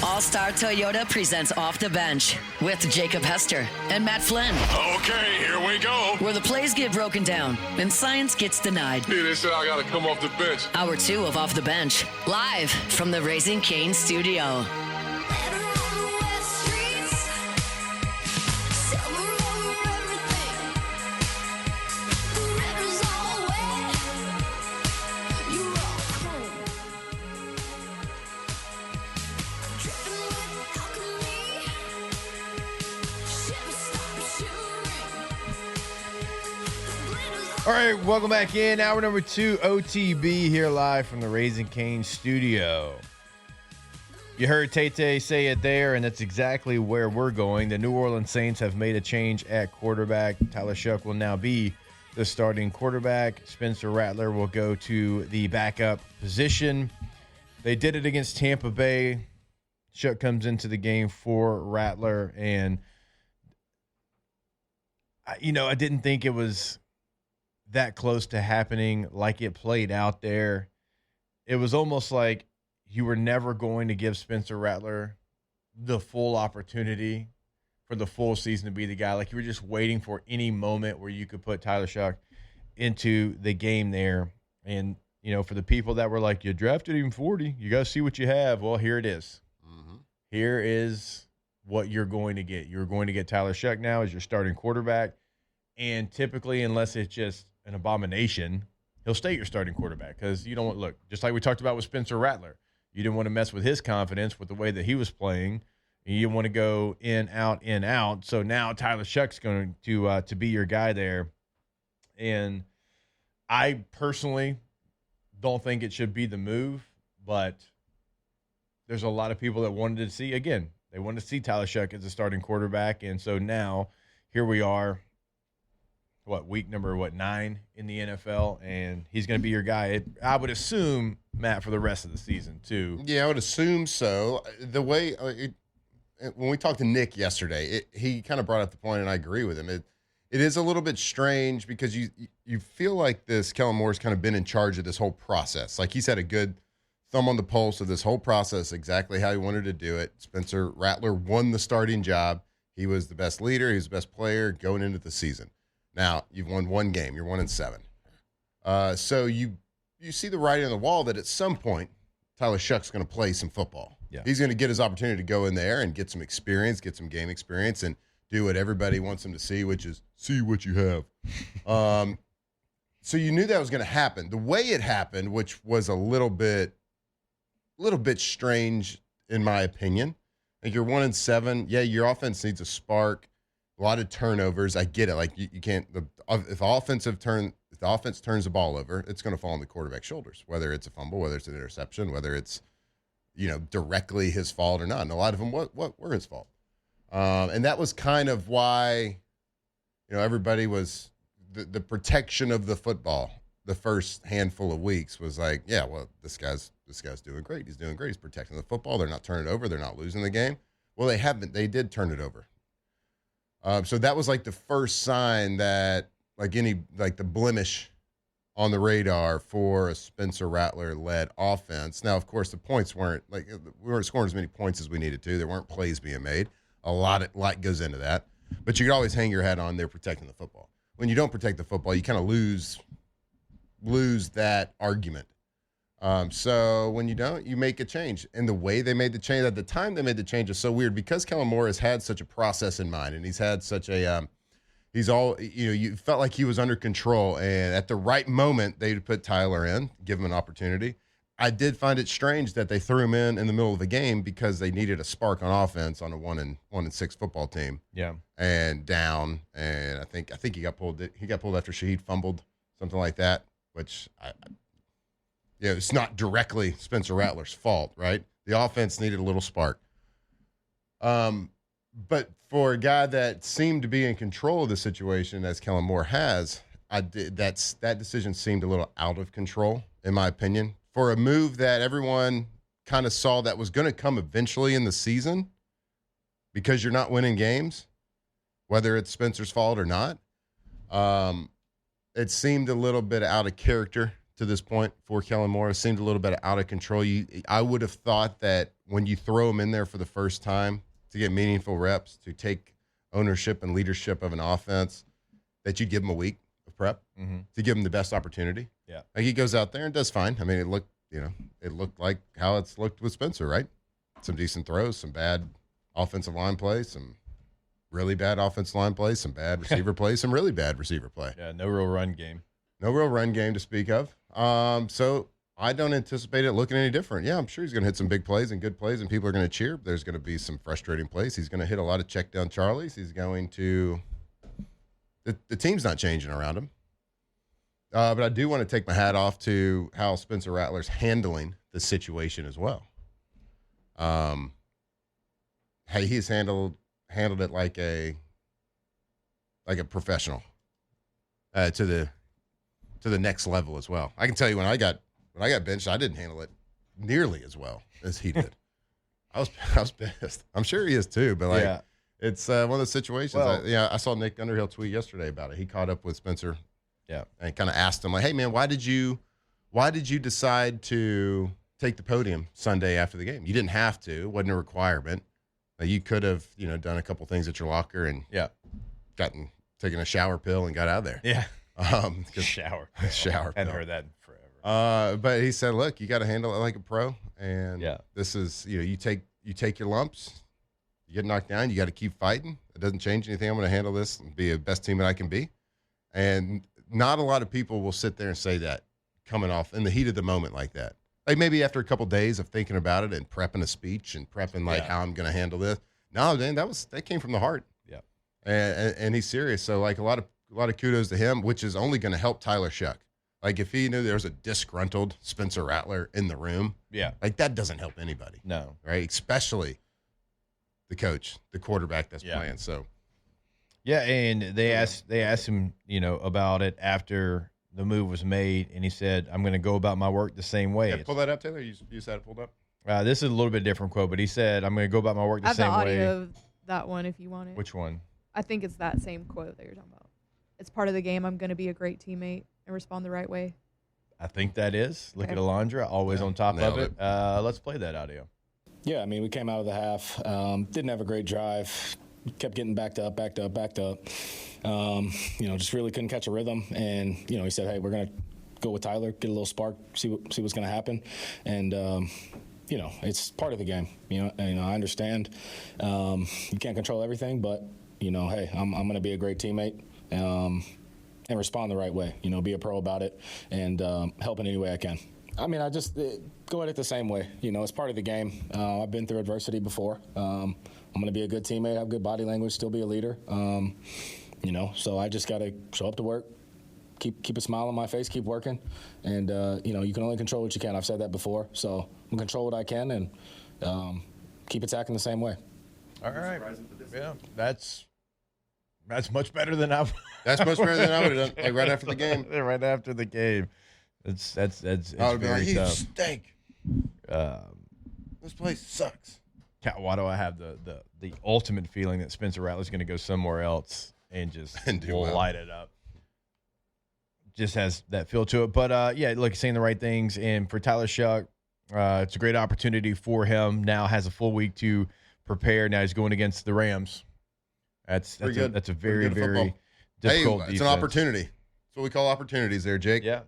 All-Star Toyota presents Off the Bench with Jacob Hester and Matt Flynn. Okay, here we go. Where the plays get broken down and science gets denied. Hey, they said I got to come off the bench. Hour 2 of Off the Bench, live from the Raising Cane's studio. All right, welcome back in. Hour number 2, OTB, here live from the Raising Cane's studio. You heard Tate say it there, and that's exactly where we're going. The New Orleans Saints have made a change at quarterback. Tyler Shough will now be the starting quarterback. Spencer Rattler will go to the backup position. They did it against Tampa Bay. Shough comes into the game for Rattler, and I didn't think it was that close to happening like it played out there. It was almost like you were never going to give Spencer Rattler the full opportunity for the full season to be the guy. Like you were just waiting for any moment where you could put Tyler Shough into the game there. And, for the people that were like, you drafted him 40, you got to see what you have. Well, here it is. Mm-hmm. Here is what you're going to get. You're going to get Tyler Shough now as your starting quarterback. And typically, unless it's just an abomination, he'll stay your starting quarterback because you don't want, look, just like we talked about with Spencer Rattler, you didn't want to mess with his confidence with the way that he was playing. And you want to go in, out. So now Tyler Shough's going to be your guy there. And I personally don't think it should be the move, but there's a lot of people that wanted to see, again, they wanted to see Tyler Shough as a starting quarterback. And so now here we are. Week number 9 in the NFL, and he's going to be your guy. I would assume, Matt, for the rest of the season too. Yeah, I would assume so. The way when we talked to Nick yesterday, he kind of brought up the point, and I agree with him. It is a little bit strange because you feel like Kellen Moore's kind of been in charge of this whole process. Like he's had a good thumb on the pulse of this whole process, exactly how he wanted to do it. Spencer Rattler won the starting job. He was the best leader. He was the best player going into the season. Now, you've won one game. You're 1-7. So you see the writing on the wall that at some point, Tyler Shough's going to play some football. Yeah. He's going to get his opportunity to go in there and get some experience, get some game experience, and do what everybody wants him to see, which is see what you have. So you knew that was going to happen. The way it happened, which was a little bit strange in my opinion. Like you're 1-7. Yeah, your offense needs a spark. A lot of turnovers. I get it. Like you can't. If the offense turns the ball over, it's going to fall on the quarterback's shoulders. Whether it's a fumble, whether it's an interception, whether it's directly his fault or not. And a lot of them were his fault. And that was kind of why everybody was the protection of the football. The first handful of weeks was like, yeah, well, this guy's doing great. He's doing great. He's protecting the football. They're not turning it over. They're not losing the game. Well, they haven't. They did turn it over. So that was like the first sign that the blemish on the radar for a Spencer Rattler-led offense. Now, of course, the points weren't we weren't scoring as many points as we needed to. There weren't plays being made. A lot goes into that. But you could always hang your hat on they're protecting the football. When you don't protect the football, you kind of lose that argument. So when you don't, you make a change. And the way they made the change, at the time they made the change is so weird because Kellen Moore has had such a process in mind and he's had such a, you felt like he was under control and at the right moment they'd put Tyler in, give him an opportunity. I did find it strange that they threw him in the middle of the game because they needed a spark on offense on a 1-6 football team. Yeah. And down. And I think he got pulled after Shaheed fumbled, something like that, which it's not directly Spencer Rattler's fault, right? The offense needed a little spark. But for a guy that seemed to be in control of the situation, as Kellen Moore has, that decision seemed a little out of control, in my opinion. For a move that everyone kind of saw that was going to come eventually in the season because you're not winning games, whether it's Spencer's fault or not, it seemed a little bit out of character to this point for Kellen Moore. It seemed a little bit out of control. I would have thought that when you throw him in there for the first time to get meaningful reps, to take ownership and leadership of an offense, that you'd give him a week of prep to give him the best opportunity. Yeah. Like he goes out there and does fine. I mean, it looked like how it's looked with Spencer, right? Some decent throws, some bad offensive line play, some really bad offensive line play, some bad receiver play, some really bad receiver play. Yeah, no real run game. No real run game to speak of. So I don't anticipate it looking any different. Yeah, I'm sure he's going to hit some big plays and good plays, and people are going to cheer. There's going to be some frustrating plays. He's going to hit a lot of check down Charlies. He's going to – the team's not changing around him. But I do want to take my hat off to how Spencer Rattler's handling the situation as well. He's handled it like a professional to the next level as well. I can tell you when I got benched, I didn't handle it nearly as well as he did. I was pissed. I'm sure he is too, but it's one of those situations. Well, I saw Nick Underhill tweet yesterday about it. He caught up with Spencer. Yeah. And kind of asked him, like, hey, man, why did you decide to take the podium Sunday after the game? You didn't have to. It wasn't a requirement. You could have, done a couple things at your locker and taken a shower pill and got out of there. Yeah. Shower Hadn't pill. heard that in forever. But he said, look, you got to handle it like a pro. And Yeah. this is, you take your lumps. You get knocked down. You got to keep fighting. It doesn't change anything. I'm going to handle this and be the best team that I can be. And not a lot of people will sit there and say that coming off in the heat of the moment like that. Like maybe after a couple of days of thinking about it and prepping a speech and prepping how I'm going to handle this. No, man, that came from the heart. Yeah. And he's serious. So like a lot of kudos to him, which is only going to help Tyler Shough. Like if he knew there was a disgruntled Spencer Rattler in the room, like that doesn't help anybody. No. Right? Especially the coach, the quarterback that's playing. So yeah, and they asked him, about it after the move was made, and he said, "I'm going to go about my work the same way." Yeah, pull that up, Taylor. You had it pulled up. This is a little bit different quote, but he said, "I'm going to go about my work the same way." I have the audio of that one if you want it. Which one? I think it's that same quote that you're talking about. It's part of the game. I'm going to be a great teammate and respond the right way. I think that is. Look Okay. at Alondra, always on top of nailed it. Let's play that audio. Yeah, I mean, we came out of the half, didn't have a great drive, kept getting backed up. Just really couldn't catch a rhythm. And, he said, hey, we're going to go with Tyler, get a little spark, see what's going to happen. And, it's part of the game. I understand you can't control everything, but, hey, I'm going to be a great teammate and respond the right way, be a pro about it and help in any way I can. I mean, I just go at it the same way. It's part of the game. I've been through adversity before. I'm going to be a good teammate, have good body language, still be a leader. So I just got to show up to work, keep a smile on my face, keep working. And, you can only control what you can. I've said that before. So I'm going to control what I can and keep attacking the same way. All right. Yeah, that's much better than I. That's much better than I would have done. Like right after the game. Right after the game. It's I would be like, very you tough. stink. This place sucks. Why do I have the ultimate feeling that Spencer Rattler's going to go somewhere else and just light it up? Just has that feel to it. But, look, saying the right things. And for Tyler Shough, it's a great opportunity for him. Now has a full week to prepare. Now he's going against the Rams. That's a very, very difficult defense. It's an opportunity. That's what we call opportunities there, Jake. Yeah.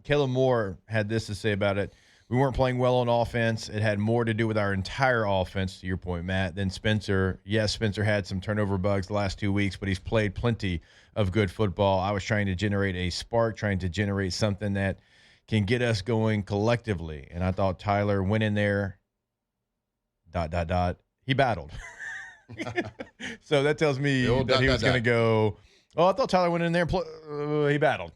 Kellen Moore had this to say about it. We weren't playing well on offense. It had more to do with our entire offense, to your point, Matt, than Spencer. Yes, Spencer had some turnover bugs the last 2 weeks, but he's played plenty of good football. I was trying to generate a spark, trying to generate something that can get us going collectively. And I thought Tyler went in there, ... He battled. So that tells me that he was going to go, I thought Tyler went in there and he battled.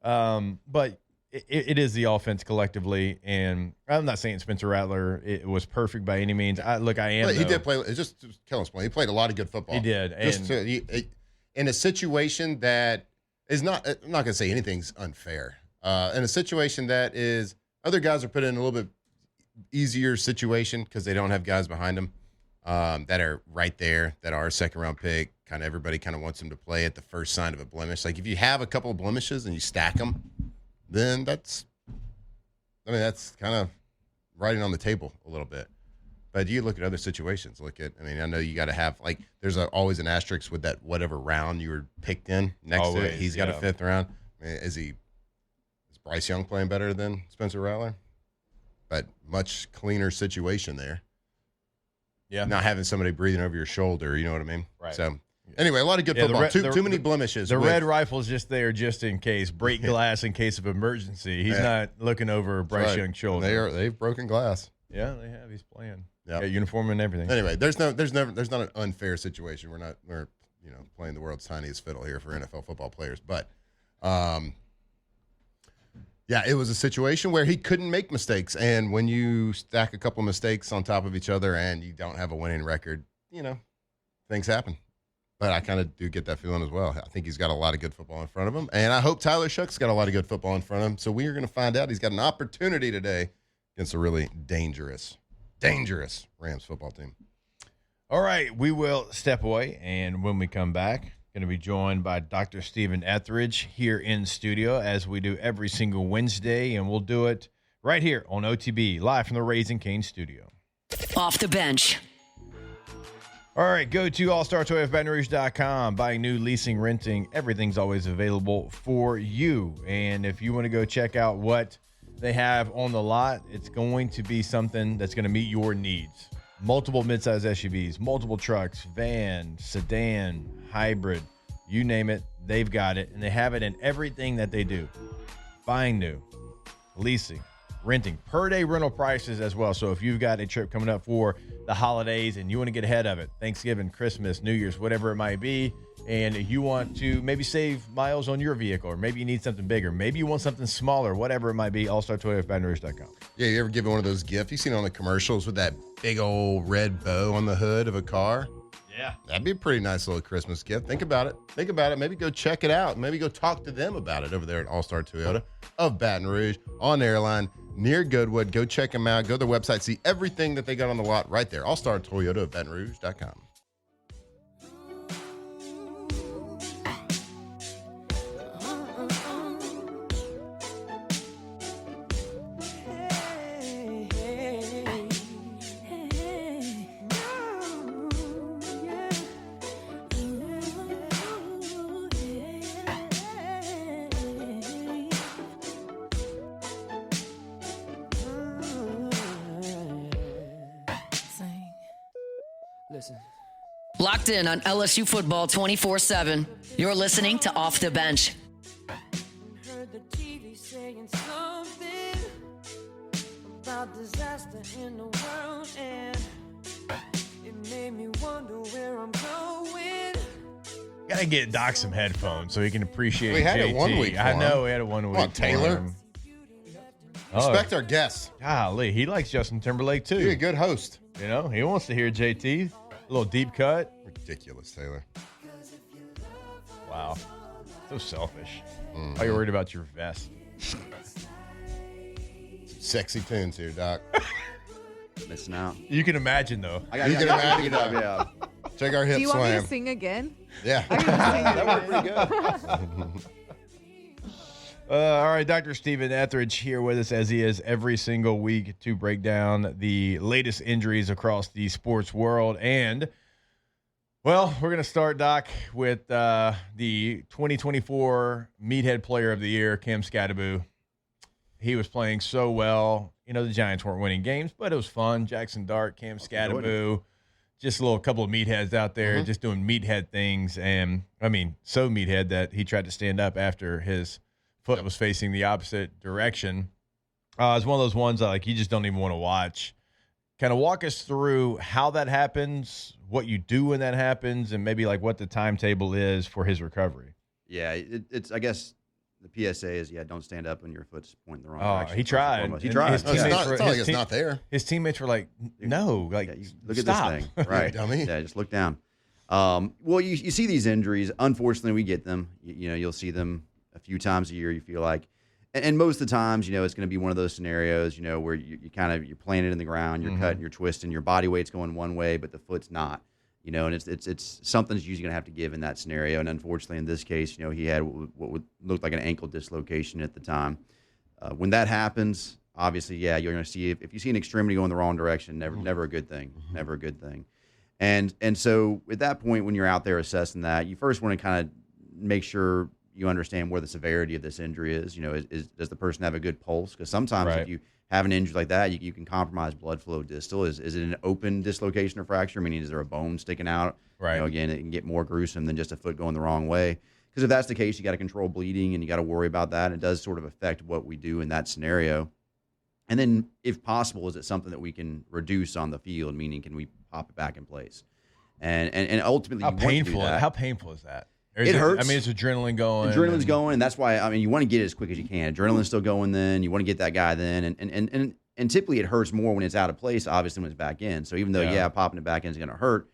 But it is the offense collectively, and I'm not saying Spencer Rattler it was perfect by any means. He did play. It's just Kellen's point. He played a lot of good football. He did, in a situation that is not. I'm not going to say anything's unfair. In a situation that is, other guys are put in a little bit easier situation because they don't have guys behind them that are right there, that are a second-round pick. Kind of everybody kind of wants them to play at the first sign of a blemish. Like if you have a couple of blemishes and you stack them, then that's kind of writing on the table a little bit. But you look at other situations. I know you got to have, like, there's always an asterisk with that whatever round you were picked in next to it. He's got a 5th round. I mean, is Bryce Young playing better than Spencer Rattler? But much cleaner situation there. Yeah. Not having somebody breathing over your shoulder, you know what I mean? Right. So, anyway, a lot of good football. Too many blemishes. The red rifle's just there just in case. Break glass in case of emergency. He's not looking over Bryce Young's shoulder. They've broken glass. Yeah, they have. He's playing. Yeah, uniform and everything. Anyway, there's not an unfair situation. We're playing the world's tiniest fiddle here for NFL football players, but it was a situation where he couldn't make mistakes, and when you stack a couple mistakes on top of each other and you don't have a winning record, things happen. But I kind of do get that feeling as well. I think he's got a lot of good football in front of him, and I hope Tyler Shough's got a lot of good football in front of him. So we are going to find out. He's got an opportunity today against a really dangerous Rams football team. All right, we will step away, and when we come back, going to be joined by Dr. Stephen Etheredge here in studio, as we do every single Wednesday, and we'll do it right here on OTB, live from the Raising Cane studio. Off the bench. All right, go to allstartoyofbatonrouge.com. Buying new, leasing, renting, everything's always available for you. And if you want to go check out what they have on the lot, it's going to be something that's going to meet your needs. Multiple midsize SUVs, multiple trucks, van, sedan, hybrid, you name it, they've got it. And they have it in everything that they do. Buying new, leasing, renting, per day rental prices as well. So if you've got a trip coming up for the holidays and you want to get ahead of it, Thanksgiving, Christmas, New Year's, whatever it might be, and you want to maybe save miles on your vehicle, or maybe you need something bigger, maybe you want something smaller, whatever it might be, allstartoyofbatonrouge.com. Yeah, you ever given one of those gifts? You've seen it on the commercials with that big old red bow on the hood of a car? Yeah. That'd be a pretty nice little Christmas gift. Think about it. Maybe go check it out. Maybe go talk to them about it over there at All-Star Toyota of Baton Rouge on Airline near Goodwood. Go check them out. Go to their website. See everything that they got on the lot right there. All-Star Toyota of BatonRouge.com. Locked in on LSU football 24/7. You're listening to Off the Bench. Heard the TV saying something about disaster in the world, and it made me wonder where I'm going. Gotta get Doc some headphones so he can appreciate We had JT. it 1 week for I him. know, we had it 1 week. Come on, Taylor. for him. Respect our guests. Golly, he likes Justin Timberlake too. You're a good host. You know, he wants to hear JT. A little deep cut. Ridiculous, Taylor. Wow. So selfish. Why are you worried about your vest? Sexy tunes here, Doc. Missing out. You can imagine, though. You can imagine. Yeah. Check our hip Do you want me slam. to sing again? Yeah. That worked pretty good. All right, Dr. Stephen Etheredge here with us, as he is every single week, to break down the latest injuries across the sports world. And, well, we're going to start, Doc, with the 2024 Meathead Player of the Year, Cam Scatteraboo. He was playing so well. You know, the Giants weren't winning games, but it was fun. Jackson Dart, Cam Scatteraboo, just a little couple of meatheads out there just doing meathead things. And, I mean, so meathead that he tried to stand up after his foot was facing the opposite direction. It's one of those ones that, like, you just don't even want to watch. Kind of walk us through how that happens, what you do when that happens, and maybe like what the timetable is for his recovery. Yeah, it's. I guess the PSA is don't stand up when your foot's pointing the wrong direction. He tried. He tried. His No, it's teammates not like it's not there. His teammates were like, "No, like Look at stop." this thing, right? Dummy. Yeah, just look down. Well, you see these injuries. Unfortunately, we get them. You'll see them a few times a year. You feel like, and most of the times, it's going to be one of those scenarios, where you're playing it in the ground, you're cutting, you're twisting, your body weight's going one way, but the foot's not. And it's something's usually going to have to give in that scenario. And unfortunately, in this case, he had what would look like an ankle dislocation at the time. When that happens, obviously, yeah, you're going to see if you see an extremity going the wrong direction, never a good thing, never a good thing. And so at that point, when you're out there assessing that, you first want to kind of make sure you understand where the severity of this injury is. You know, does the person have a good pulse? Because sometimes if you have an injury like that, you can compromise blood flow distal. Is it an open dislocation or fracture? Meaning, is there a bone sticking out? Right. You know, again, it can get more gruesome than just a foot going the wrong way. Because if that's the case, you got to control bleeding and you got to worry about that. It does sort of affect what we do in that scenario. And then, if possible, is it something that we can reduce on the field? Meaning, can we pop it back in place? And ultimately, how you want to do painful? that. How painful is that? It hurts. I mean, it's adrenaline going. Adrenaline's going, and that's why. I mean, you want to get it as quick as you can. Adrenaline's still going. Then you want to get that guy. Then, and typically it hurts more when it's out of place. Obviously, when it's back in. So even though popping it back in is going to hurt,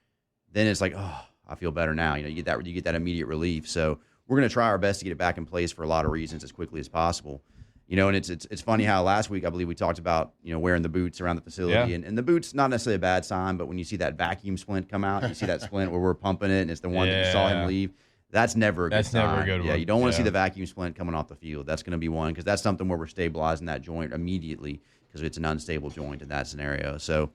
then it's like, oh, I feel better now. You know, you get that immediate relief. So we're going to try our best to get it back in place for a lot of reasons as quickly as possible. You know, and it's funny how last week I believe we talked about, you know, wearing the boots around the facility, and the boots not necessarily a bad sign, but when you see that vacuum splint come out, you see that splint where we're pumping it, and it's the one that you saw him leave. That's never a good sign. Never a good one. Yeah, you don't want to see the vacuum splint coming off the field. That's going to be one, because that's something where we're stabilizing that joint immediately, because it's an unstable joint in that scenario. So,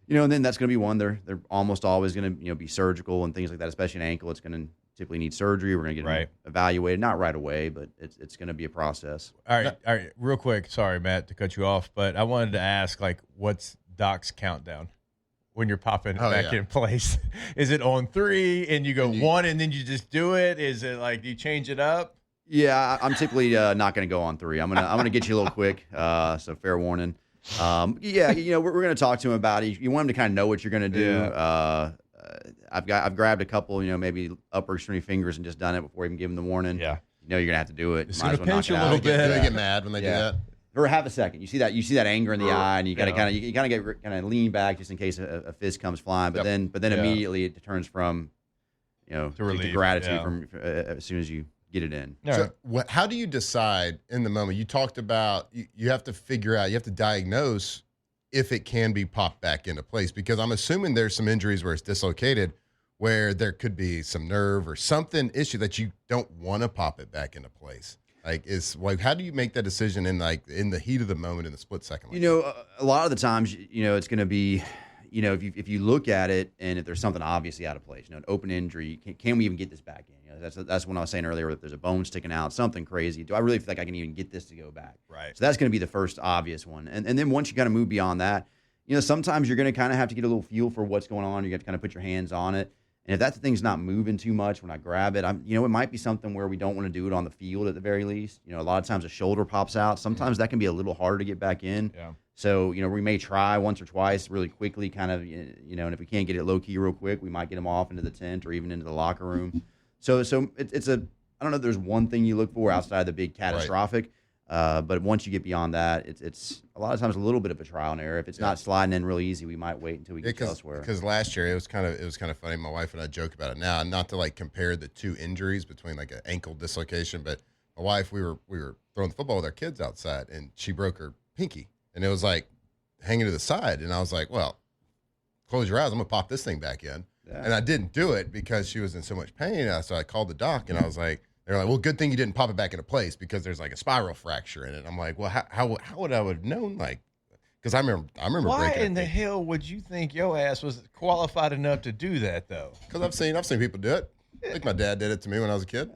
you know, and then that's going to be one. They're almost always going to, you know, be surgical and things like that, especially an ankle. It's going to typically need surgery. We're going to get them evaluated, not right away, but it's going to be a process. All right, real quick. Sorry, Matt, to cut you off, but I wanted to ask, like, what's Doc's countdown when you're popping it back in place? Is it on 3 and you go 1 and then you just do it? Is it like, do you change it up? Yeah, I'm typically not going to go on 3. I'm gonna get you a little quick. So fair warning. Yeah, you know, we're going to talk to him about it. You want him to kind of know what you're going to do. Yeah. I've grabbed a couple, you know, maybe upper extremity fingers and just done it before even giving the warning. Yeah, you know, you're gonna have to do it. It's Might gonna as well pinch knock it a little out. bit. Do they get mad when they do that? For half a second, you see that anger in the eye, and you got to kind of lean back just in case a fist comes flying. But then immediately it turns from, you know, to gratitude from as soon as you get it in. So how do you decide in the moment? You talked about you have to figure out, you have to diagnose if it can be popped back into place, because I'm assuming there's some injuries where it's dislocated, where there could be some nerve or something issue that you don't want to pop it back into place. Like, how do you make that decision in the heat of the moment, in the split second? You know, a lot of the times, you know, it's going to be, you know, if you look at it and if there's something obviously out of place, you know, an open injury, can we even get this back in? You know, that's when I was saying earlier, if there's a bone sticking out, something crazy. Do I really feel like I can even get this to go back? Right. So that's going to be the first obvious one, and then once you kind of move beyond that, you know, sometimes you're going to kind of have to get a little feel for what's going on. You have to kind of put your hands on it. And if that thing's not moving too much when I grab it, you know, it might be something where we don't want to do it on the field at the very least. You know, a lot of times a shoulder pops out. Sometimes that can be a little harder to get back in. Yeah. So, you know, we may try once or twice really quickly, kind of, you know, and if we can't get it low key real quick, we might get them off into the tent or even into the locker room. So it's I don't know if there's one thing you look for outside the big catastrophic. But once you get beyond that, it's a lot of times a little bit of a trial and error. If it's not sliding in real easy, we might wait until we get elsewhere. Because last year it was kind of funny. My wife and I joke about it now, not to like compare the two injuries between like an ankle dislocation, but my wife, we were throwing the football with our kids outside, and she broke her pinky, and it was like hanging to the side, and I was like, well, close your eyes, I'm gonna pop this thing back in, and I didn't do it because she was in so much pain. So I called the doc, and I was like. They're like, well, good thing you didn't pop it back into place because there's like a spiral fracture in it. I'm like, well, how would I have known? Like, because I remember why breaking. Why in the hell would you think your ass was qualified enough to do that though? Because I've seen people do it. I think my dad did it to me when I was a kid.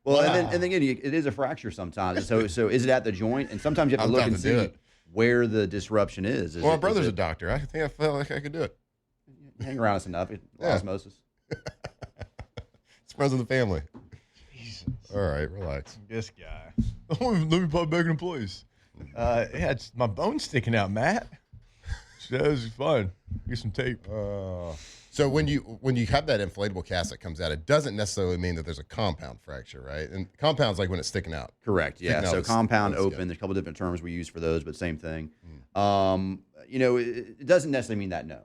Well, and then again, it is a fracture sometimes. So is it at the joint? And sometimes you have to look and see where the disruption is. Well, my brother's a doctor. I think I felt like I could do it. Hang around us enough. Osmosis. It's friends of the family. All right, relax. This guy. Let me pop back in place. It's my bone sticking out, Matt. That was fun. Get some tape. So when you have that inflatable cast that comes out, it doesn't necessarily mean that there's a compound fracture, right? And compound's like when it's sticking out. Correct. Yeah. So compound, open. There's a couple different terms we use for those, but same thing. You know, it doesn't necessarily mean that. No.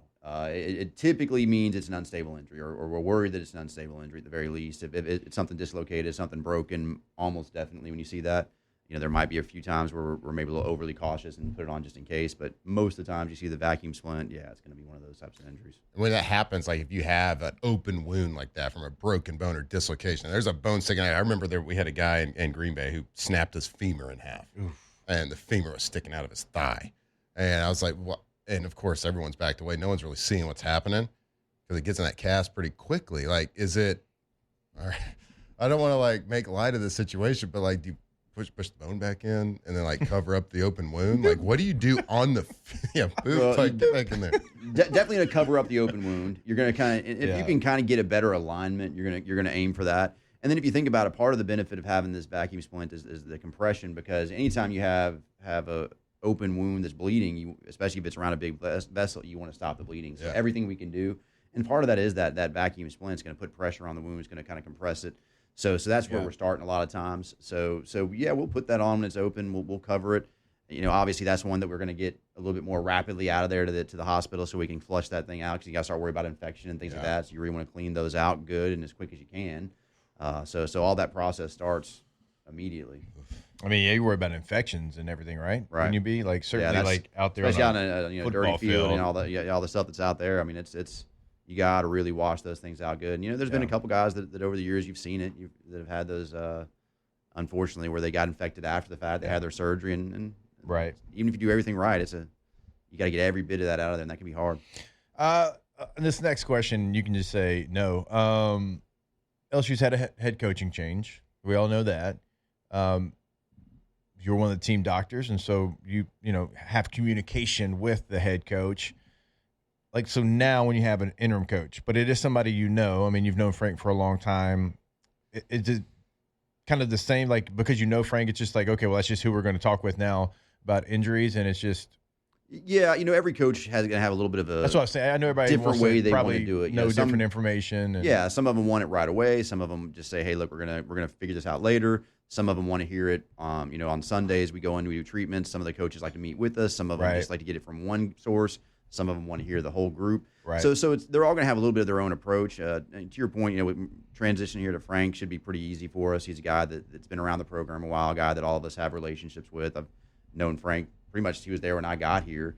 It typically means it's an unstable injury, or we're worried that it's an unstable injury at the very least. If it's something dislocated, something broken, almost definitely when you see that, you know, there might be a few times where we're maybe a little overly cautious and put it on just in case. But most of the times you see the vacuum splint, it's going to be one of those types of injuries. When that happens, like if you have an open wound like that from a broken bone or dislocation, there's a bone sticking out. I remember we had a guy in Green Bay who snapped his femur in half. Oof. and the femur was sticking out of his thigh. And I was like, what? And of course, everyone's backed away. No one's really seeing what's happening because it gets in that cast pretty quickly. Like, is it, all right, I don't want to like make light of the situation, but like, do you push the bone back in and then like cover up the open wound? Like, what do you do on the, like, get back in there. Definitely to cover up the open wound. You're going to kind of, if you can kind of get a better alignment, you're going to aim for that. And then if you think about it, part of the benefit of having this vacuum splint is the compression, because anytime you have a open wound that's bleeding, especially if it's around a big vessel, you want to stop the bleeding. So everything we can do, and part of that is that vacuum splint is going to put pressure on the wound, it's going to kind of compress it. So that's where we're starting a lot of times. So yeah, we'll put that on when it's open. We'll cover it. Obviously that's one that we're going to get a little bit more rapidly out of there to the hospital so we can flush that thing out, because you got to start worrying about infection and things like that. So you really want to clean those out good and as quick as you can. So all that process starts immediately. I mean, you worry about infections and everything, right? Right. When you be like certainly like out there, especially on a dirty field and all the stuff that's out there. I mean, it's you got to really wash those things out good. And, there's been a couple guys that over the years you've seen it, that have had those, unfortunately, where they got infected after the fact. They had their surgery, and right. Even if you do everything right, you got to get every bit of that out of there, and that can be hard. This next question, you can just say no. LSU's had a head coaching change. We all know that. You're one of the team doctors, and so you have communication with the head coach. Like, so now when you have an interim coach, but it is somebody I mean, you've known Frank for a long time. It's kind of the same, like, because Frank, it's just like, okay, well, that's just who we're going to talk with now about injuries, and it's just. Yeah, every coach has going to have a little bit of a. That's what I was saying. I know everybody different way they want to do it. Different information. And, some of them want it right away. Some of them just say, "Hey, look, we're gonna figure this out later." Some of them want to hear it. On Sundays we go in, we do treatments. Some of the coaches like to meet with us. Some of them just like to get it from one source. Some of them want to hear the whole group. Right. So they're all going to have a little bit of their own approach. And to your point, transition here to Frank should be pretty easy for us. He's a guy that's been around the program a while, a guy that all of us have relationships with. I've known Frank pretty much. He was there when I got here.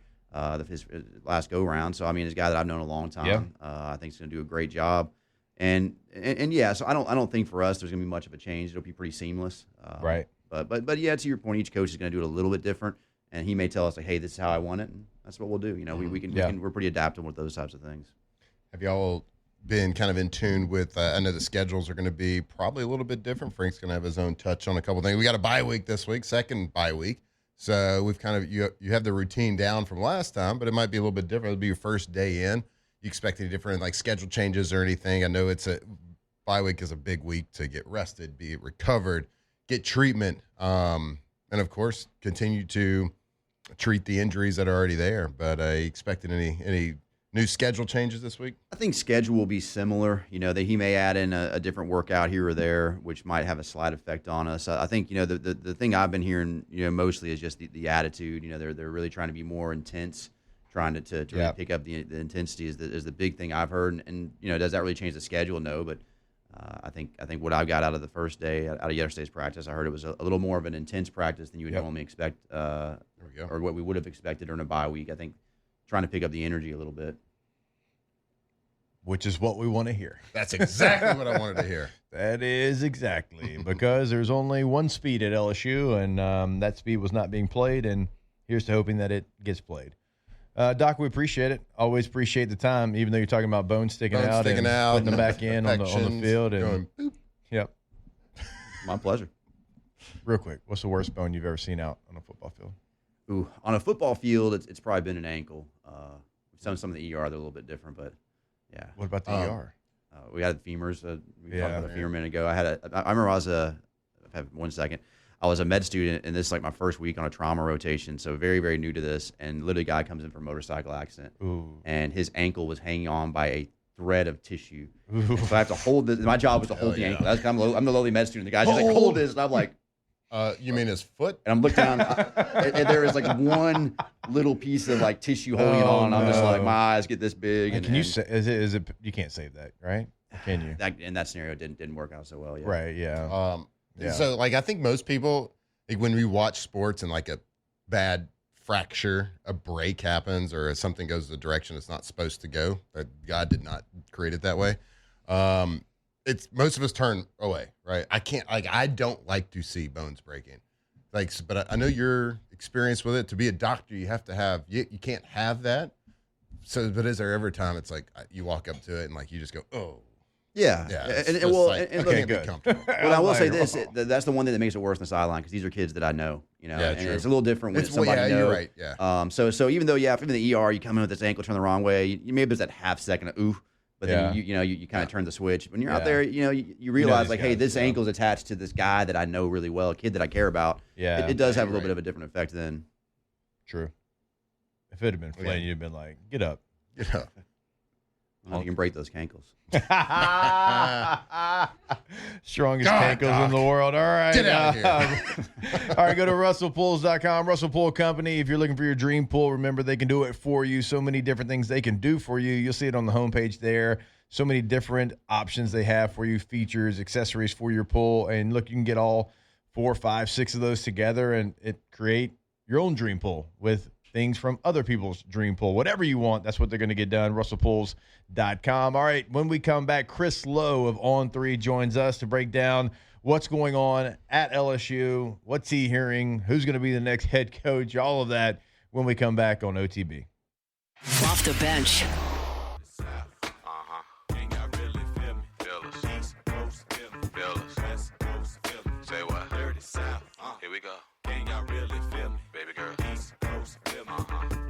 His last go round. So I mean, he's a guy that I've known a long time. Yeah. I think he's going to do a great job. And yeah, so I don't think for us there's going to be much of a change. It'll be pretty seamless. Right. But yeah, to your point, each coach is going to do it a little bit different, and he may tell us like, hey, this is how I want it, and that's what we'll do. We're pretty adaptable with those types of things. Have y'all been kind of in tune with? I know the schedules are going to be probably a little bit different. Frank's going to have his own touch on a couple things. We got a bye week this week, second bye week. So we've kind of you have the routine down from last time, but it might be a little bit different. It'll be your first day in. You expect any different like schedule changes or anything? I know it's a bye week is a big week to get rested, be recovered, get treatment, and of course continue to treat the injuries that are already there. But expected any new schedule changes this week? I think schedule will be similar. That he may add in a different workout here or there, which might have a slight effect on us. I think the thing I've been hearing mostly is just the attitude. They're really trying to be more intense, trying to really pick up the intensity is the big thing I've heard. And does that really change the schedule? No, but I think what I got out of the first day, out of yesterday's practice, I heard it was a little more of an intense practice than you would normally expect, or what we would have expected during a bye week. I think trying to pick up the energy a little bit. Which is what we want to hear. That's exactly what I wanted to hear. That is exactly, because there's only one speed at LSU, and that speed was not being played, and here's to hoping that it gets played. Doc, we appreciate it. Always appreciate the time, even though you're talking about bones sticking out, putting them back in on the field. And, going, yep. My pleasure. Real quick, what's the worst bone you've ever seen out on a football field? Ooh, on a football field, it's probably been an ankle. Some of the ER, they're a little bit different, but yeah. What about the ER? We had femurs. We talked about a femur a minute ago. I remember I have 1 second. I was a med student, and this is like my first week on a trauma rotation, so very, very new to this. And literally, a guy comes in for a motorcycle accident, and his ankle was hanging on by a thread of tissue. So I have to hold this. My job was to hold the ankle. I'm the lowly med student. The guy's just like, hold this, and I'm like, you mean his foot? And I'm looking down, and there is like one little piece of like tissue holding it on. And I'm just like, my eyes get this big. And can you say? Is it? You can't save that, right? Can you? In that scenario, didn't work out so well. Yeah. Right. Yeah. Yeah. So, like, I think most people, like, when we watch sports and, like, a bad fracture, a break happens, or something goes the direction it's not supposed to go, that God did not create it that way, it's most of us turn away, right? I don't like to see bones breaking. Like, but I know your experience with it. To be a doctor, you have to have you can't have that. So, but is there ever a time it's like you walk up to it and like you just go, oh, Yeah. it's And just well, like, and I look, can't be comfortable. well, I will say this: that's the one thing that makes it worse on the sideline because these are kids that I know, Yeah, and true. it's a little different when it's somebody you know. You're right. Yeah. So even though if in the ER you come in with this ankle turned the wrong way, you maybe there's that half second of ooh, but then you kind of turn the switch. When you're out there, you realize like, hey, this ankle's attached to this guy that I know really well, a kid that I care about. Yeah, it does have a little bit of a different effect then. True. If it had been Flynn, you'd have been like, get up. Get up. I don't know if you can break those cankles. Strongest cankles in the world. All right. Get out of here. All right, go to russellpools.com. Russell Pool Company. If you're looking for your dream pool, remember they can do it for you. So many different things they can do for you. You'll see it on the homepage there. So many different options they have for you, features, accessories for your pool. And look, you can get all 4, 5, 6 of those together and create your own dream pool with things from other people's dream pool. Whatever you want, that's what they're going to get done. russellpools.com. All right, when we come back, Chris Lowe of On 3 joins us to break down what's going on at LSU, what's he hearing, who's going to be the next head coach, all of that when we come back on OTB. Off the bench. Say what? Here we go. Can y'all really feel me? Baby girl. East Coast, feel me.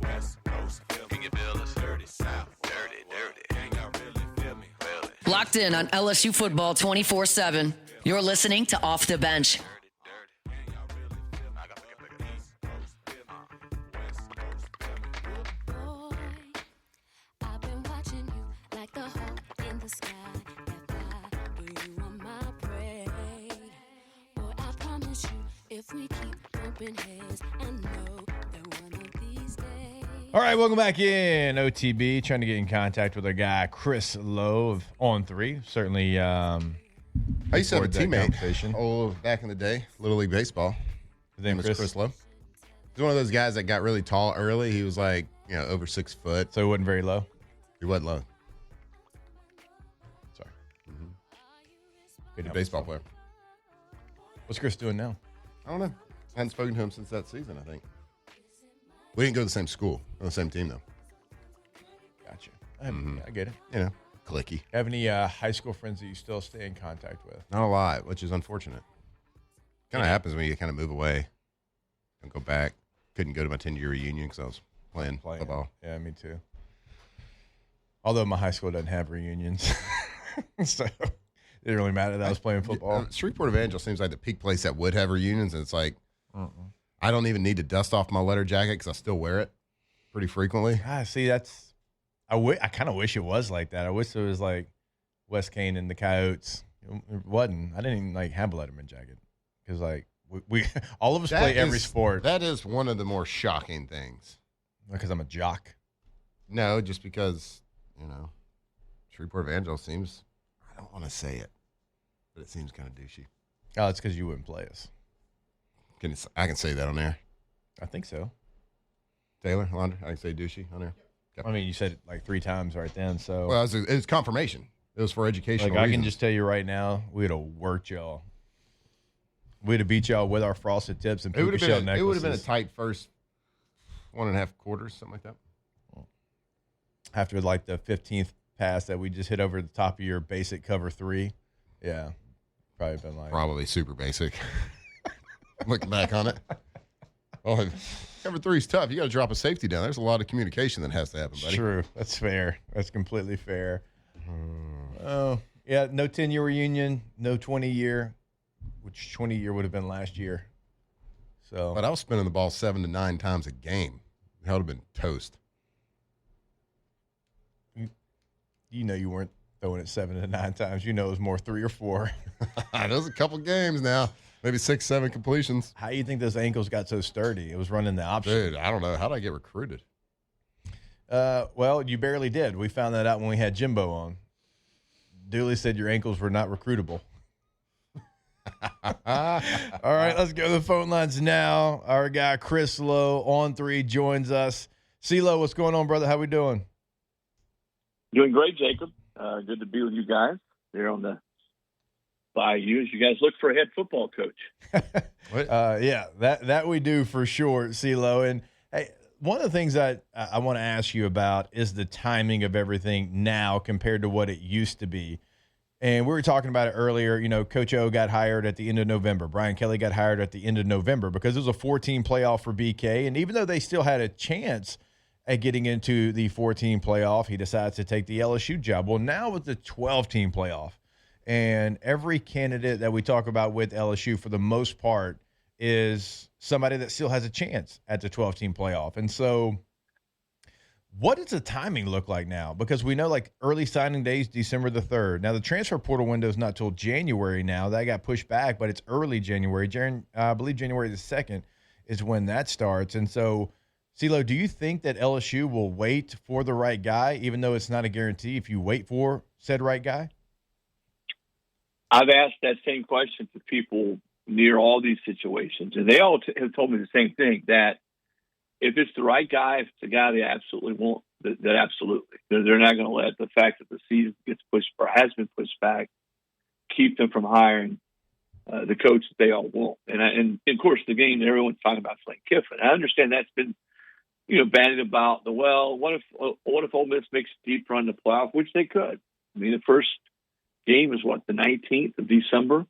West Coast, feel me. Can you feel us? Dirty South. Dirty. Can y'all really feel me? Feel it. Locked in on LSU football 24/7. You're listening to Off the Bench. I've been watching you like the hawk in the sky. But you are my prey. Boy, I promise you, if we keep bumping heads, I know that one of these days. All right, welcome back in OTB. Trying to get in contact with our guy, Chris Lowe of On 3. Certainly, I used to have a teammate back in the day, Little League Baseball. His name was Chris Lowe. He's one of those guys that got really tall early. He was like, over 6 foot. So he wasn't very low? He wasn't low. Sorry. Good baseball player. What's Chris doing now? I don't know. I hadn't spoken to him since that season, I think. We didn't go to the same school. On the same team, though. Gotcha. I get it. Clicky. Have any high school friends that you still stay in contact with? Not a lot, which is unfortunate. Kind of happens when you kind of move away. Don't go back. Couldn't go to my 10-year reunion because I was playing football. Yeah, me too. Although my high school doesn't have reunions. So it didn't really matter that I was playing football. Shreveport Evangel seems like the peak place that would have reunions, and it's like, I don't even need to dust off my letter jacket because I still wear it pretty frequently. See, I kind of wish it was like that. I wish it was like West Kane and the Coyotes. It wasn't. I didn't even have a Letterman jacket because we all of us play every sport. That is one of the more shocking things. Because I'm a jock. No, just because Shreveport Evangel seems. I don't want to say it, but it seems kind of douchey. Oh, it's because you wouldn't play us. I can say that on air. I think so. Taylor, Londra, I can say douchey on air. Yep. I mean, you said it like 3 times right then. So well, it was confirmation. It was for educational I reasons. can just tell you right now, we'd have worked y'all. We'd have beat y'all with our frosted tips and puka shell necklaces. It would have been a tight first 1.5 quarters, something like that. After the 15th pass that we just hit over the top of your basic cover 3, yeah, probably been probably super basic. Looking back on it, cover 3 is tough. You got to drop a safety down. There's a lot of communication that has to happen, buddy. True, that's fair. That's completely fair. Oh yeah, no 10-year reunion, no 20-year, which 20-year would have been last year. So, but I was spinning the ball 7 to 9 times a game. That would have been toast. You weren't throwing it 7 to 9 times. It was more 3 or 4. There's a couple games now. Maybe 6, 7 completions. How do you think those ankles got so sturdy? It was running the option. Dude, I don't know. How did I get recruited? Well, you barely did. We found that out when we had Jimbo on. Dooley said your ankles were not recruitable. All right, let's go to the phone lines now. Our guy Chris Lowe on 3 joins us. CeeLo, what's going on, brother? How we doing? Doing great, Jacob. Good to be with you guys here on the by you as you guys look for a head football coach. Yeah, that we do for sure, CeeLo. And hey, one of the things I want to ask you about is the timing of everything now compared to what it used to be. And we were talking about it earlier. You know, Coach O got hired at the end of November. Brian Kelly got hired at the end of November because it was a 14 playoff for BK. And even though they still had a chance at getting into the 14 playoff, he decides to take the LSU job. Well, now with the 12-team playoff, and every candidate that we talk about with LSU, for the most part, is somebody that still has a chance at the 12-team playoff. And so what does the timing look like now? Because we know, like, early signing days, December the 3rd. Now, the transfer portal window is not till January now. That got pushed back, but it's early January. I believe January the 2nd is when that starts. And so, CeeLo, do you think that LSU will wait for the right guy, even though it's not a guarantee if you wait for said right guy? I've asked that same question to people near all these situations, and they all have told me the same thing, that if it's the right guy, if it's the guy they absolutely want, that absolutely. They're not going to let the fact that the season gets pushed or has been pushed back keep them from hiring the coach that they all want. And of course, the game that everyone's talking about is Lane Kiffin. I understand that's been, bandied about what if Ole Miss makes a deep run to playoff, which they could. I mean, the first game is the 19th of December.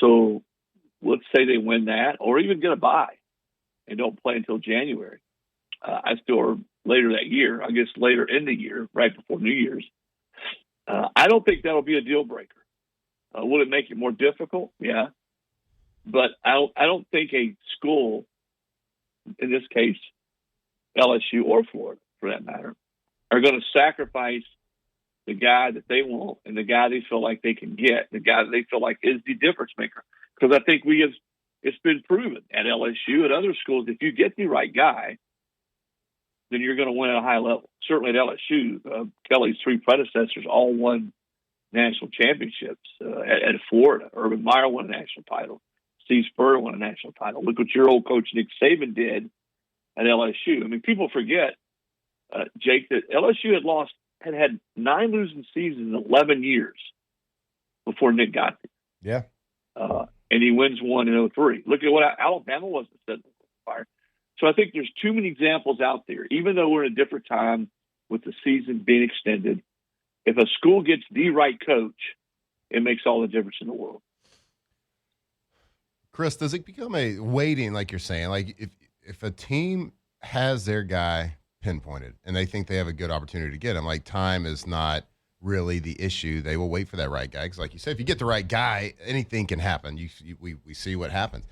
So let's say they win that, or even get a bye and don't play until January. Or later that year, I guess later in the year, right before New Year's. I don't think that'll be a deal breaker. Will it make it more difficult? Yeah. But I don't think a school, in this case, LSU or Florida, for that matter, are going to sacrifice the guy that they want and the guy they feel like they can get, the guy that they feel like is the difference maker. Because I think it's been proven at LSU, at other schools, if you get the right guy, then you're going to win at a high level. Certainly at LSU, Kelly's three predecessors all won national championships. At Florida, Urban Meyer won a national title. Steve Spurrier won a national title. Look what your old coach Nick Saban did at LSU. I mean, people forget, Jake, that LSU had 9 losing seasons in 11 years before Nick got there. Yeah. And he wins one in 2003. Look at what Alabama was instead of fire. So I think there's too many examples out there, even though we're in a different time with the season being extended. If a school gets the right coach, it makes all the difference in the world. Chris, does it become a waiting, like you're saying? Like if a team has their guy pinpointed and they think they have a good opportunity to get him, like time is not really the issue. They will wait for that right guy. Because like you said, if you get the right guy, anything can happen. We see what happens.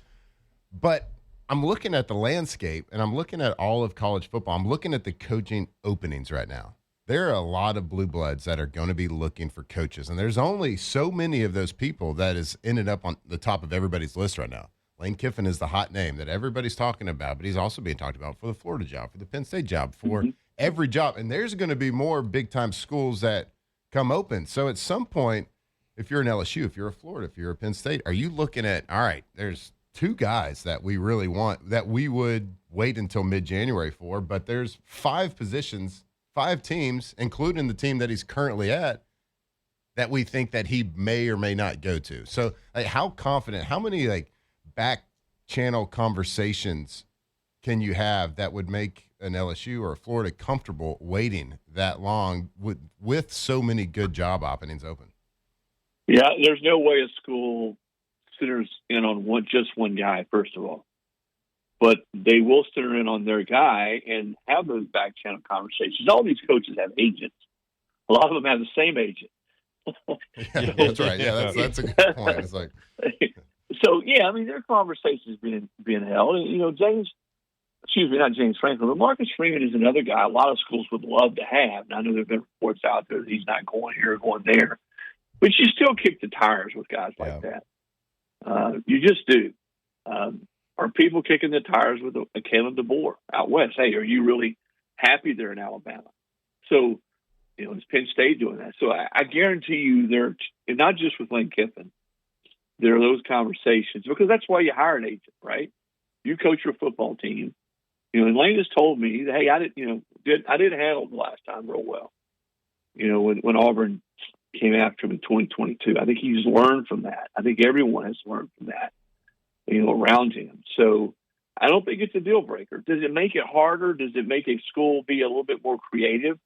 But I'm looking at the landscape, and I'm looking at all of college football. I'm looking at the coaching openings right now. There are a lot of blue bloods that are going to be looking for coaches, and there's only so many of those people that has ended up on the top of everybody's list right now. Lane Kiffin is the hot name that everybody's talking about, but he's also being talked about for the Florida job, for the Penn State job, for every job. And there's going to be more big-time schools that come open. So at some point, if you're an LSU, if you're a Florida, if you're a Penn State, are you looking at, all right, there's 2 guys that we really want that we would wait until mid-January for, but there's 5 positions, 5 teams, including the team that he's currently at, that we think that he may or may not go to. So like, how confident, how many back channel conversations can you have that would make an LSU or a Florida comfortable waiting that long with so many good job openings open? Yeah, there's no way a school centers in on just one guy, first of all. But they will center in on their guy and have those back channel conversations. All these coaches have agents. A lot of them have the same agent. Yeah, that's right. Yeah, that's a good point. It's like, so yeah, I mean, there are conversations being held, and not James Franklin, but Marcus Freeman is another guy a lot of schools would love to have. And I know there have been reports out there that he's not going here or going there, but you still kick the tires with guys like that. You just do. Are people kicking the tires with a Caleb DeBoer out west? Hey, are you really happy there in Alabama? So, is Penn State doing that? So I guarantee you there, and not just with Lane Kiffin, there are those conversations, because that's why you hire an agent, right? You coach your football team. And Lane has told me that, hey, I didn't handle the last time real well. When Auburn came after him in 2022. I think he's learned from that. I think everyone has learned from that, around him. So I don't think it's a deal breaker. Does it make it harder? Does it make a school be a little bit more creative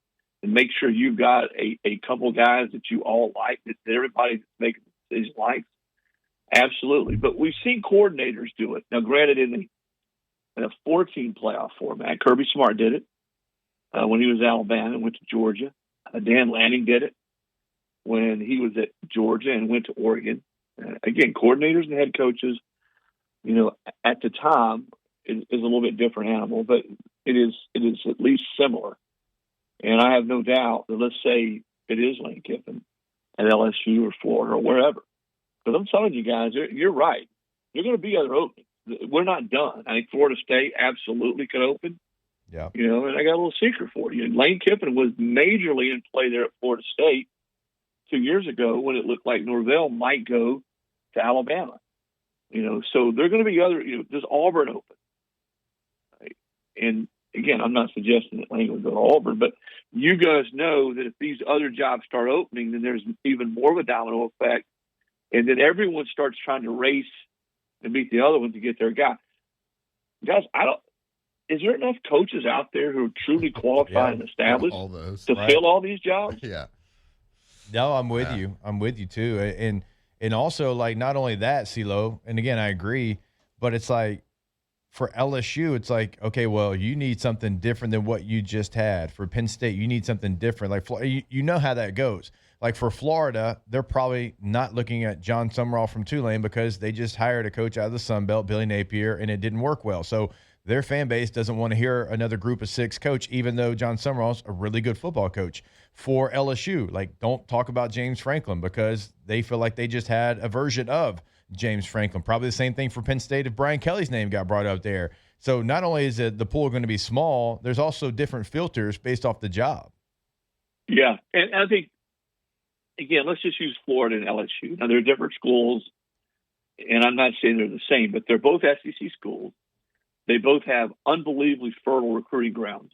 and make sure you've got a couple guys that you all like, that everybody that's making the decision likes? Absolutely. But we've seen coordinators do it. Now, granted, in a 14 playoff format, Kirby Smart did it when he was at Alabama and went to Georgia. Dan Lanning did it when he was at Georgia and went to Oregon. Again, coordinators and head coaches, at the time is a little bit different animal, but it is at least similar. And I have no doubt that, let's say it is Lane Kiffin at LSU or Florida or wherever. But I'm telling you guys, you're right. There are going to be other openings. We're not done. I think Florida State absolutely could open. Yeah. And I got a little secret for you. Lane Kiffin was majorly in play there at Florida State 2 years ago when it looked like Norvell might go to Alabama. So there are going to be other, does Auburn open? Right? And again, I'm not suggesting that Lane would go to Auburn, but you guys know that if these other jobs start opening, then there's even more of a domino effect. And then everyone starts trying to race and beat the other one to get their guy. Guys, is there enough coaches out there who are truly qualified and established to fill all these jobs? Yeah. No, I'm with you. I'm with you too. And also, like, not only that, CeeLo, and again, I agree, but it's like for LSU, it's like, okay, well, you need something different than what you just had. For Penn State, you need something different. Like, you know how that goes. Like for Florida, they're probably not looking at John Summerall from Tulane because they just hired a coach out of the Sun Belt, Billy Napier, and it didn't work well. So their fan base doesn't want to hear another group of six coach, even though John Summerall's a really good football coach. For LSU, like, don't talk about James Franklin because they feel like they just had a version of James Franklin. Probably the same thing for Penn State if Brian Kelly's name got brought up there. So not only is the pool going to be small, there's also different filters based off the job. Yeah, and I think, again, let's just use Florida and LSU. Now, they're different schools, and I'm not saying they're the same, but they're both SEC schools. They both have unbelievably fertile recruiting grounds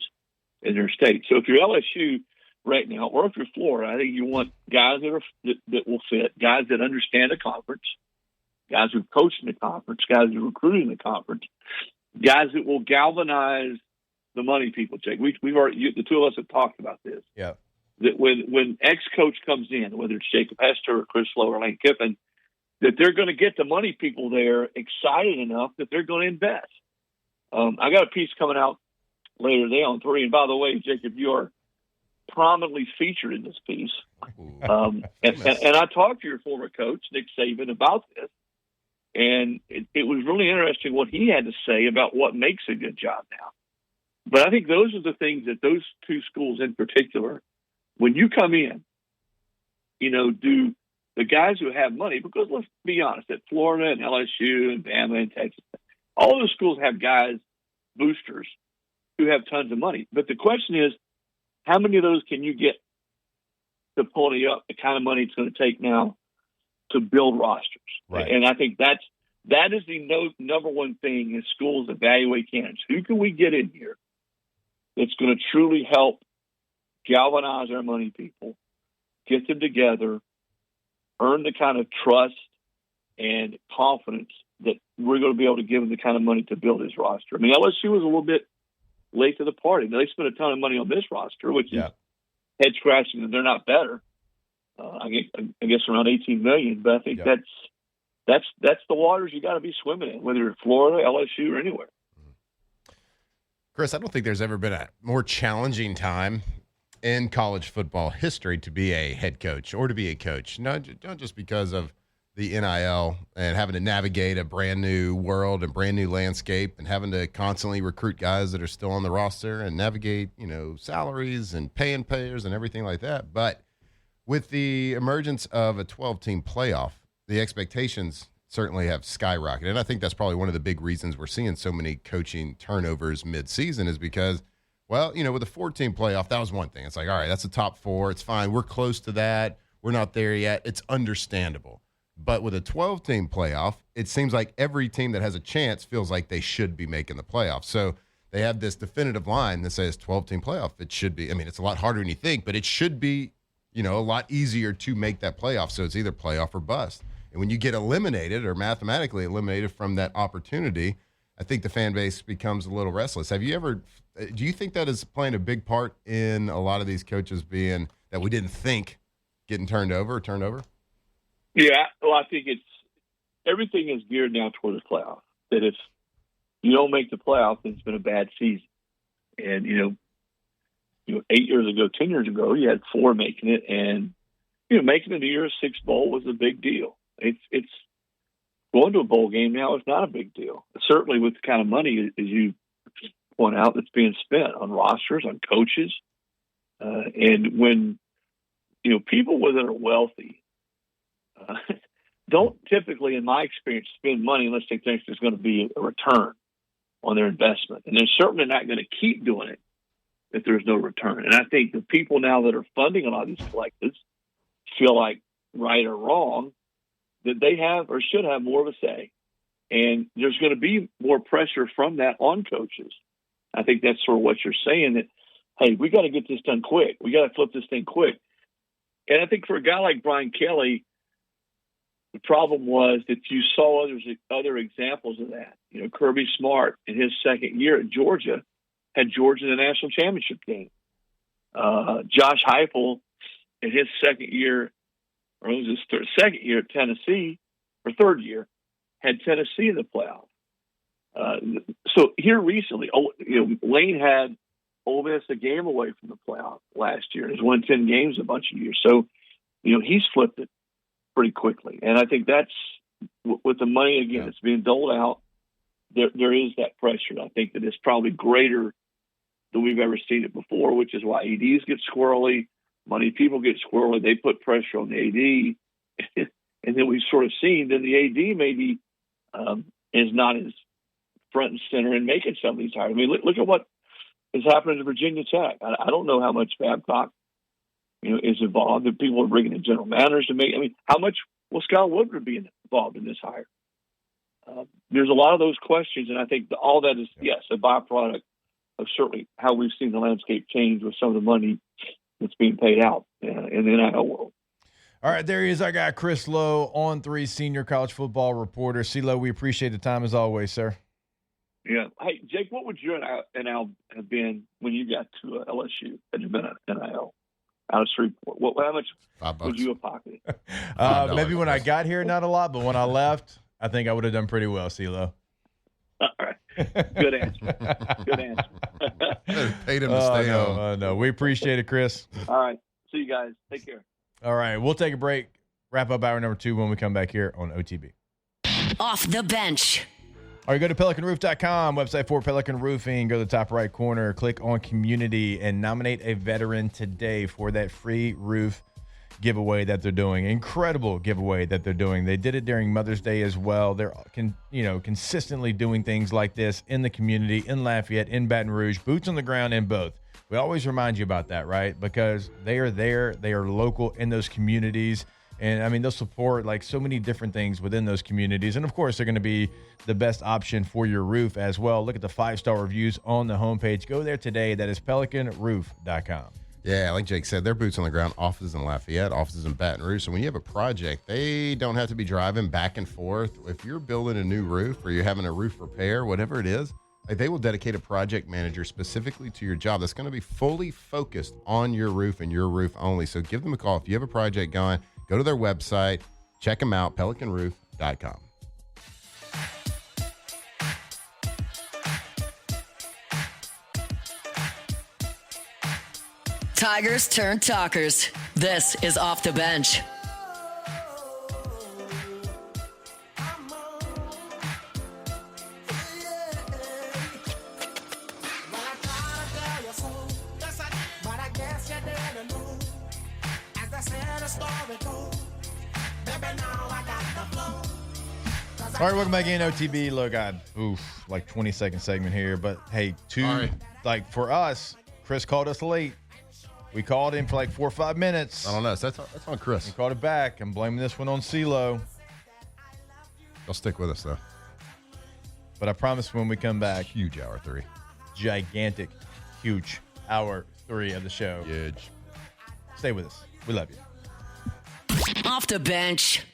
in their state. So if you're LSU right now, or if you're Florida, I think you want guys that will fit, guys that understand the conference, guys who've coached in the conference, guys who recruited in the conference, guys that will galvanize the money people, Jake. We've already, the two of us have talked about this. Yeah. That when ex-coach comes in, whether it's Jacob Hester or Chris Lowe or Lane Kiffin, that they're going to get the money people there excited enough that they're going to invest. I got a piece coming out later today on 3. And by the way, Jacob, you are prominently featured in this piece. And I talked to your former coach, Nick Saban, about this. And it was really interesting what he had to say about what makes a good job now. But I think those are the things that those two schools in particular, when you come in, do the guys who have money, because let's be honest, at Florida and LSU and Bama and Texas, all those schools have guys, boosters, who have tons of money. But the question is, how many of those can you get to pony up the kind of money it's going to take now to build rosters? Right. And I think that is the number one thing is schools evaluate candidates. Who can we get in here that's going to truly help galvanize our money people, get them together, earn the kind of trust and confidence that we're going to be able to give them the kind of money to build his roster. I mean, LSU was a little bit late to the party. They spent a ton of money on this roster, which is head scratching, and they're not better. I guess around $18 million, but I think that's the waters you got to be swimming in, whether you're Florida, LSU, or anywhere. Chris, I don't think there's ever been a more challenging time in college football history to be a head coach or to be a coach. Not just because of the NIL and having to navigate a brand new world and brand new landscape and having to constantly recruit guys that are still on the roster and navigate, salaries and paying players and everything like that. But with the emergence of a 12-team playoff, the expectations certainly have skyrocketed. And I think that's probably one of the big reasons we're seeing so many coaching turnovers mid-season is because, with a 14 playoff, that was one thing. It's like, all right, that's the top 4. It's fine. We're close to that. We're not there yet. It's understandable. But with a 12-team playoff, it seems like every team that has a chance feels like they should be making the playoffs. So they have this definitive line that says 12-team playoff. It should be. I mean, it's a lot harder than you think, but it should be a lot easier to make that playoff. So it's either playoff or bust. And when you get eliminated or mathematically eliminated from that opportunity, I think the fan base becomes a little restless. Do you think that is playing a big part in a lot of these coaches being that we didn't think getting turned over? Yeah, well, I think everything is geared now toward the playoff. That if you don't make the playoff, then it's been a bad season. And, 8 years ago, 10 years ago, you had 4 making it, and, making it a year 6 bowl was a big deal. It's going to a bowl game now is not a big deal. Certainly with the kind of money, as you point out, that's being spent on rosters, on coaches. And when, people that are wealthy don't typically, in my experience, spend money unless they think there's going to be a return on their investment. And they're certainly not going to keep doing it if there's no return. And I think the people now that are funding a lot of these collectives feel like, right or wrong, that they have or should have more of a say. And there's going to be more pressure from that on coaches. I think that's sort of what you're saying, that, hey, we got to get this done quick. We got to flip this thing quick. And I think for a guy like Brian Kelly, the problem was that you saw other examples of that. Kirby Smart in his second year at Georgia had Georgia in the national championship game. Josh Heupel in his second year, or it was his second year at Tennessee, or third year, had Tennessee in the playoff. So here recently, Lane had Ole Miss a game away from the playoff last year. He's won 10 games a bunch of years. So, he's flipped it pretty quickly. And I think that's, with the money, again, that's being doled out, there is that pressure. I think that it's probably greater than we've ever seen it before, which is why ADs get squirrely, money people get squirrely, they put pressure on the AD. And then we've sort of seen that the AD maybe is not as front and center in making some of these hires. I mean, look at what is happening to Virginia Tech. I don't know how much Babcock, is involved. If people are bringing in general managers to make. I mean, how much will Scott Woodward be involved in this hire? There's a lot of those questions, and I think all that is, yes, a byproduct of certainly how we've seen the landscape change with some of the money that's being paid out in the NIL world. All right, there he is, our guy Chris Lowe, On3 senior college football reporter. CeeLo, we appreciate the time as always, sir. Yeah. Hey, Jake, what would your NIL have been when you got to LSU? Had you been at NIL? Out of Shreveport, how much would you have pocketed? Maybe when I got here, not a lot, but when I left, I think I would have done pretty well, CeeLo. All right. Good answer. Good answer. Paid him to stay home. No, we appreciate it, Chris. All right. See you guys. Take care. All right. We'll take a break. Wrap up hour number 2 when we come back here on OTB. Off the bench. All right, go to PelicanRoof.com, website for Pelican Roofing. Go to the top right corner, click on Community, and nominate a veteran today for that free roof giveaway that they're doing. Incredible giveaway that they're doing. They did it during Mother's Day as well. They're consistently doing things like this in the community, in Lafayette, in Baton Rouge, boots on the ground in both. We always remind you about that, right? Because they are there, they are local in those communities. And, I mean, they'll support, like, so many different things within those communities. And, of course, they're going to be the best option for your roof as well. Look at the 5-star reviews on the homepage. Go there today. That is PelicanRoof.com. Yeah, like Jake said, they're boots on the ground, offices in Lafayette, offices in Baton Rouge. So when you have a project, they don't have to be driving back and forth. If you're building a new roof or you're having a roof repair, whatever it is, like, they will dedicate a project manager specifically to your job that's going to be fully focused on your roof and your roof only. So give them a call. If you have a project going, go to their website, check them out, PelicanRoof.com. Tigers turn talkers. This is Off the Bench. All right, welcome back in, OTB. Look, like 20-second segment here. But, hey, for us, Chris called us late. We called him for like 4 or 5 minutes. I don't know. So that's on Chris. He called it back. I'm blaming this one on CeeLo. I'll stick with us, though. But I promise when we come back. Huge hour 3. Gigantic, huge hour 3 of the show. Huge. Stay with us. We love you. Off the bench.